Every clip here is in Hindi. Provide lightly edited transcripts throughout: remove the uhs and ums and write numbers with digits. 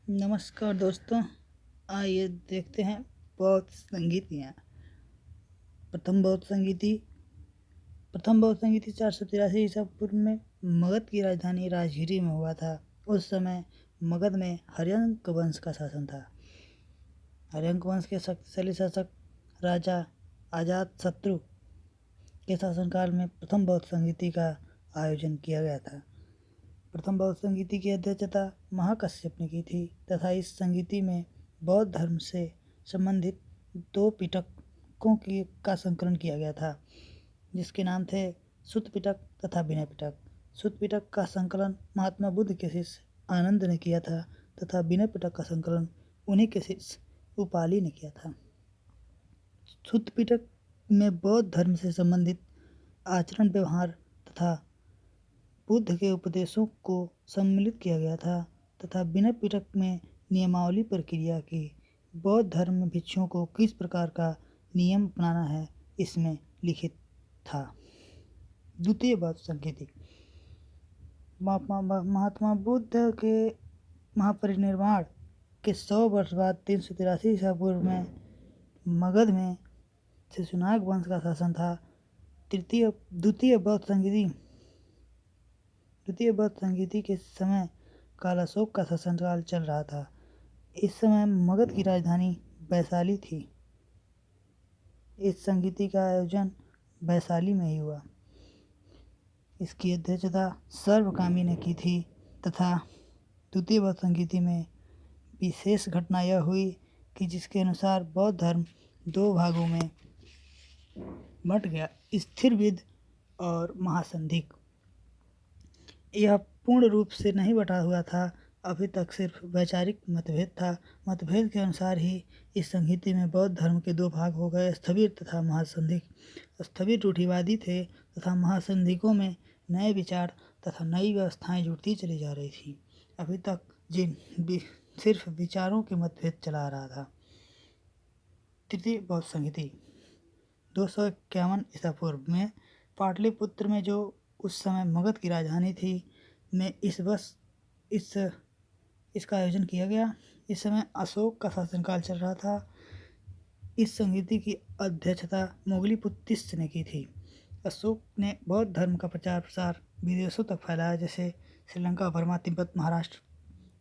नमस्कार दोस्तों, आइए देखते हैं बौद्ध संगीतियाँ। प्रथम बौद्ध संगीति 483 ईसा पूर्व में मगध की राजधानी राजगिरी में हुआ था। उस समय मगध में हर्यंक वंश का शासन था। हर्यंक वंश के शक्तिशाली शासक राजा अजातशत्रु के शासनकाल में प्रथम बौद्ध संगीति का आयोजन किया गया था। प्रथम बौद्ध संगीति की अध्यक्षता महाकश्यप ने की थी तथा इस संगीति में बौद्ध धर्म से संबंधित 2 पिटकों का संकलन किया गया था, जिसके नाम थे सुत्त पिटक तथा विनय पिटक। सुत्त पिटक का संकलन महात्मा बुद्ध के शिष्य आनंद ने किया था तथा विनय पिटक का संकलन उन्हीं के शिष्य उपाली ने किया था। सुत्त पिटक में बौद्ध धर्म से संबंधित आचरण व्यवहार तथा बुद्ध के उपदेशों को सम्मिलित किया गया था तथा विनय पिटक में नियमावली प्रक्रिया की बौद्ध धर्म में भिक्षुओं को किस प्रकार का नियम अपनाना है इसमें लिखित था। द्वितीय बौद्ध संगीति महात्मा बुद्ध के महापरिनिर्वाण के 100 वर्ष बाद 383 ईसा पूर्व में मगध में शिशुनाग वंश का शासन था। द्वितीय बौद्ध संगीति के समय काल अशोक का शासनकाल चल रहा था। इस समय मगध की राजधानी वैशाली थी। इस संगीति का आयोजन वैशाली में ही हुआ। इसकी अध्यक्षता सर्वकामी ने की थी तथा द्वितीय बौद्ध संगीति में विशेष घटना यह हुई कि जिसके अनुसार बौद्ध धर्म 2 भागों में बंट गया, स्थिरविद और महासंधिक। यह पूर्ण रूप से नहीं बटा हुआ था, अभी तक सिर्फ वैचारिक मतभेद था। मतभेद के अनुसार ही इस संगीति में बौद्ध धर्म के 2 भाग हो गए, स्थविर तथा महासंधिक। स्थविर रूढ़िवादी थे तथा महासंधिकों में नए विचार तथा नई व्यवस्थाएं जुड़ती चली जा रही थी। अभी तक सिर्फ विचारों के मतभेद चला आ रहा था। तृतीय बौद्ध संगीति 251 ईसा पूर्व में पाटलिपुत्र में, जो उस समय मगध की राजधानी थी, में इसका आयोजन किया गया। इस समय अशोक का शासनकाल चल रहा था। इस संगीति की अध्यक्षता मोगलीपुत्तिस्य ने की थी। अशोक ने बौद्ध धर्म का प्रचार प्रसार विदेशों तक फैलाया, जैसे श्रीलंका, बर्मा, तिब्बत, महाराष्ट्र,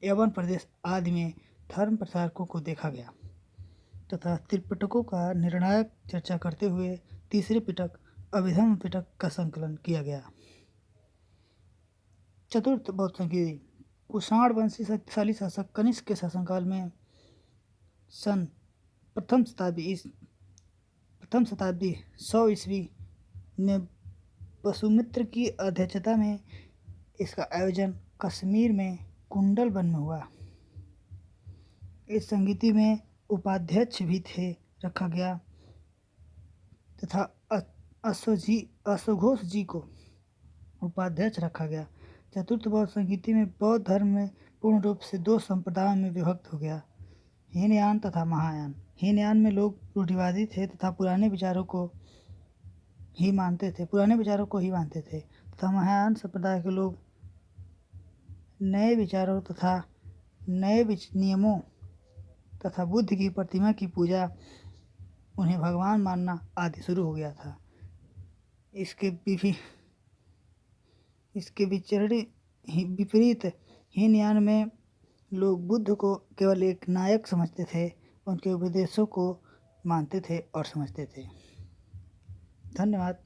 यवन प्रदेश आदि में धर्म प्रचारकों को देखा गया तथा त्रिपिटकों का निर्णायक चर्चा करते हुए तीसरे पिटक अभिधम्म पिटक का संकलन किया गया। चतुर्थ बौद्ध संगीति कुषाण वंशी शक्तिशाली शासक कनिष्क के शासनकाल में सन प्रथम शताब्दी 100 ईस्वी में वसुमित्र की अध्यक्षता में इसका आयोजन कश्मीर में कुंडल वन में हुआ। इस संगीति में उपाध्यक्ष भी थे रखा गया तथा अश्वघोष जी को उपाध्यक्ष रखा गया। चतुर्थ बौद्ध संगीति में बौद्ध धर्म में पूर्ण रूप से 2 संप्रदायों में विभक्त हो गया, हीनयान तथा महायान। हीनयान में लोग रूढ़िवादी थे तथा पुराने विचारों को ही मानते थे तथा महायान संप्रदाय के लोग नए विचारों तथा नए नियमों तथा बुद्ध की प्रतिमा की पूजा, उन्हें भगवान मानना आदि शुरू हो गया था। इसके विपरीत हीनयान में लोग बुद्ध को केवल एक नायक समझते थे, उनके उपदेशों को मानते थे और समझते थे। धन्यवाद।